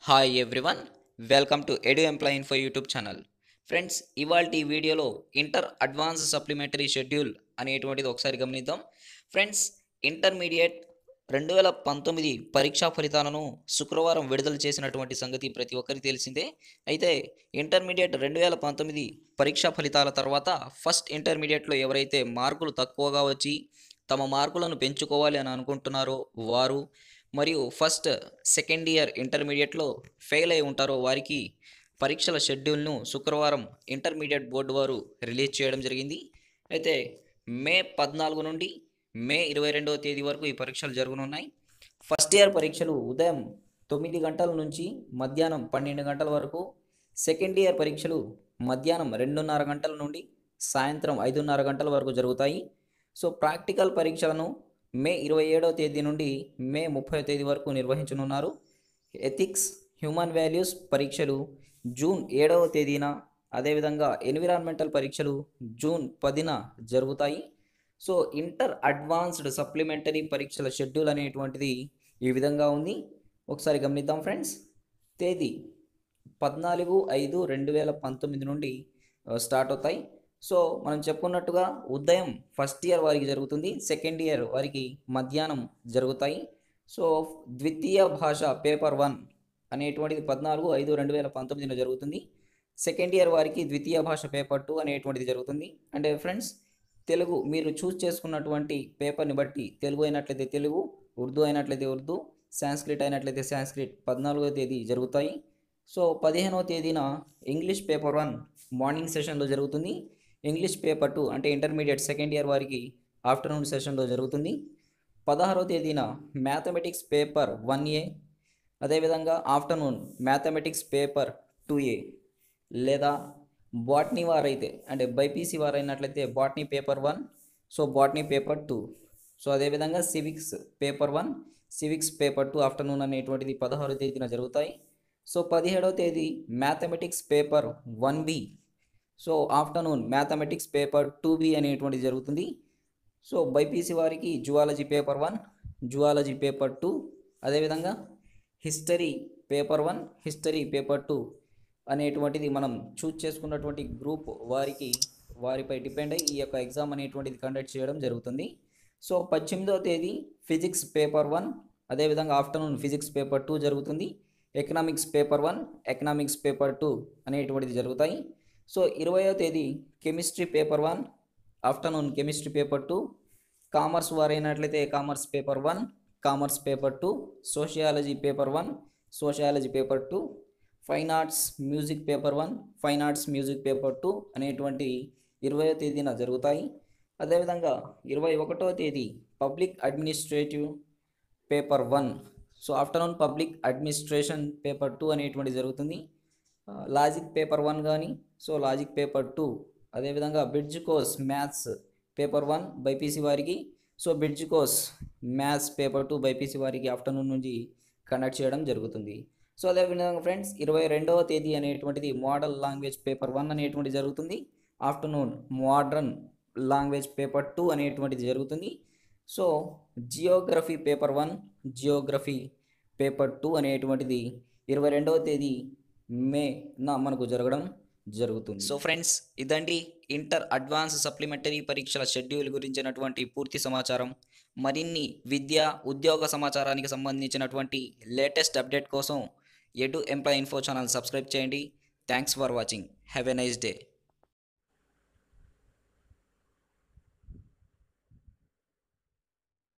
Hi everyone, welcome to Edu Employ Info YouTube channel. Friends, ఇవాళ ఈ వీడియోలో inter advance supplementary schedule అనేటువంటిది ఒకసారి గమనిద్దాం. ఫ్రెండ్స్, ఇంటర్మీడియట్ 2019 పరీక్షా ఫలితాలను శుక్రవారం విడుదల చేసినటువంటి సంగతి ప్రతి ఒక్కరికి తెలిసిందే. అయితే ఇంటర్మీడియట్ 2019 పరీక్షా ఫలితాల తర్వాత ఫస్ట్ ఇంటర్మీడియట్లో ఎవరైతే మార్కులు తక్కువగా వచ్చి తమ మార్కులను పెంచుకోవాలి అని అనుకుంటున్నారో వారు, మరియు ఫస్ట్ సెకండ్ ఇయర్ ఇంటర్మీడియట్లో ఫెయిల్ అయి ఉంటారో వారికి పరీక్షల షెడ్యూల్ను శుక్రవారం ఇంటర్మీడియట్ బోర్డు వారు రిలీజ్ చేయడం జరిగింది. అయితే మే 14 నుండి మే 22వ తేదీ వరకు ఈ పరీక్షలు జరగనున్నాయి. ఫస్ట్ ఇయర్ పరీక్షలు ఉదయం 9 గంటల నుంచి మధ్యాహ్నం 12 గంటల వరకు, సెకండ్ ఇయర్ పరీక్షలు మధ్యాహ్నం 2:30 గంటల నుండి సాయంత్రం 5:30 గంటల వరకు జరుగుతాయి. సో ప్రాక్టికల్ పరీక్షలను మే 27వ తేదీ నుండి మే 30వ తేదీ వరకు నిర్వహించనున్నారు. ఎథిక్స్, హ్యూమన్ వాల్యూస్ పరీక్షలు జూన్ 7వ తేదీన, అదేవిధంగా ఎన్విరాన్మెంటల్ పరీక్షలు జూన్ 10న జరుగుతాయి. సో ఇంటర్ అడ్వాన్స్డ్ సప్లిమెంటరీ పరీక్షల షెడ్యూల్ అనేటువంటిది ఈ విధంగా ఉంది. ఒకసారి గమనిద్దాం ఫ్రెండ్స్. తేదీ 14/5/2019 నుండి స్టార్ట్ అవుతాయి. సో మనం చెప్పుకున్నట్టుగా ఉదయం ఫస్ట్ ఇయర్ వారికి జరుగుతుంది, సెకండ్ ఇయర్ వారికి మధ్యాహ్నం జరుగుతాయి. సో ద్వితీయ భాష పేపర్ 1 అనేటువంటిది 14/5/2019 జరుగుతుంది. సెకండ్ ఇయర్ వారికి ద్వితీయ భాష పేపర్ 2 అనేటువంటిది జరుగుతుంది. అంటే ఫ్రెండ్స్, తెలుగు మీరు చూస్ చేసుకున్నటువంటి పేపర్ని బట్టి తెలుగు అయినట్లయితే తెలుగు, ఉర్దూ అయినట్లయితే ఉర్దూ, సాంస్క్రిట్ అయినట్లయితే సాంస్క్రిట్ 14వ తేదీ జరుగుతాయి. సో 15వ తేదీన ఇంగ్లీష్ పేపర్ 1 మార్నింగ్ సెషన్లో జరుగుతుంది. ఇంగ్లీష్ పేపర్ 2 అంటే ఇంటర్మీడియట్ సెకండ్ ఇయర్ వారికి ఆఫ్టర్నూన్ సెషన్లో జరుగుతుంది. 16వ తేదీన మ్యాథమెటిక్స్ పేపర్ 1A, అదేవిధంగా ఆఫ్టర్నూన్ మ్యాథమెటిక్స్ పేపర్ 2A, లేదా బాటనీ వారైతే అంటే బైపీసీ వారైనట్లయితే botany paper 1, so botany paper 2. So అదేవిధంగా civics paper 1, civics paper 2 afternoon అనేటువంటిది 16వ తేదీన జరుగుతాయి. సో 17వ తేదీ mathematics paper 1B, so afternoon mathematics paper 2B అనేటువంటిది జరుగుతుంది. సో బైపీసీ వారికి జువాలజీ పేపర్ 1, జువాలజీ పేపర్ 2, అదేవిధంగా హిస్టరీ పేపర్ 1, హిస్టరీ పేపర్ 2 అనేటువంటిది మనం చూస్ చేసుకున్నటువంటి గ్రూప్ వారిపై డిపెండ్ అయ్యి ఈ యొక్క ఎగ్జామ్ అనేటువంటిది కండక్ట్ చేయడం జరుగుతుంది. సో 18వ తేదీ ఫిజిక్స్ పేపర్ 1, అదేవిధంగా ఆఫ్టర్నూన్ ఫిజిక్స్ పేపర్ 2 జరుగుతుంది. ఎకనామిక్స్ పేపర్ 1, ఎకనామిక్స్ పేపర్ 2 అనేటువంటిది జరుగుతాయి. సో 20వ తేదీ chemistry paper 1, afternoon chemistry paper 2, commerce వారైనట్లయితే commerce paper 1, commerce paper 2, sociology paper 1, sociology paper 2, fine arts music paper 1, fine arts music paper 2 అనేటువంటి 20వ తేదీన జరుగుతాయి. అదేవిధంగా 21వ తేదీ public administrative paper 1, so afternoon public administration paper 2 అనేటువంటి జరుగుతుంది. లాజిక్ పేపర్ 1 కానీ, సో లాజిక్ పేపర్ 2, అదేవిధంగా bridge course maths paper 1 BiPC వారికి, so bridge course maths paper 2 BiPC వారికి ఆఫ్టర్నూన్ నుంచి కండక్ట్ చేయడం జరుగుతుంది. సో అదేవిధంగా ఫ్రెండ్స్, 22వ తేదీ అనేటువంటిది మోడల్ లాంగ్వేజ్ పేపర్ 1 అనేటువంటిది జరుగుతుంది. ఆఫ్టర్నూన్ మోడర్న్ లాంగ్వేజ్ పేపర్ 2 అనేటువంటిది జరుగుతుంది. So Geography paper 1, Geography paper 2 అనేటువంటిది 22వ తేదీ మేన మనకు జరగడం జరుగుతుంది. సో ఫ్రెండ్స్, ఇదండి ఇంటర్ అడ్వాన్స్ సప్లిమెంటరీ పరీక్షల షెడ్యూల్ గురించినటువంటి పూర్తి సమాచారం. మరిన్ని విద్యా ఉద్యోగ సమాచారానికి సంబంధించినటువంటి లేటెస్ట్ అప్డేట్ కోసం ఎడు ఎంప్లాయ్ ఇన్ఫో ఛానల్ సబ్స్క్రైబ్ చేయండి. Thanks for watching. Have a nice day.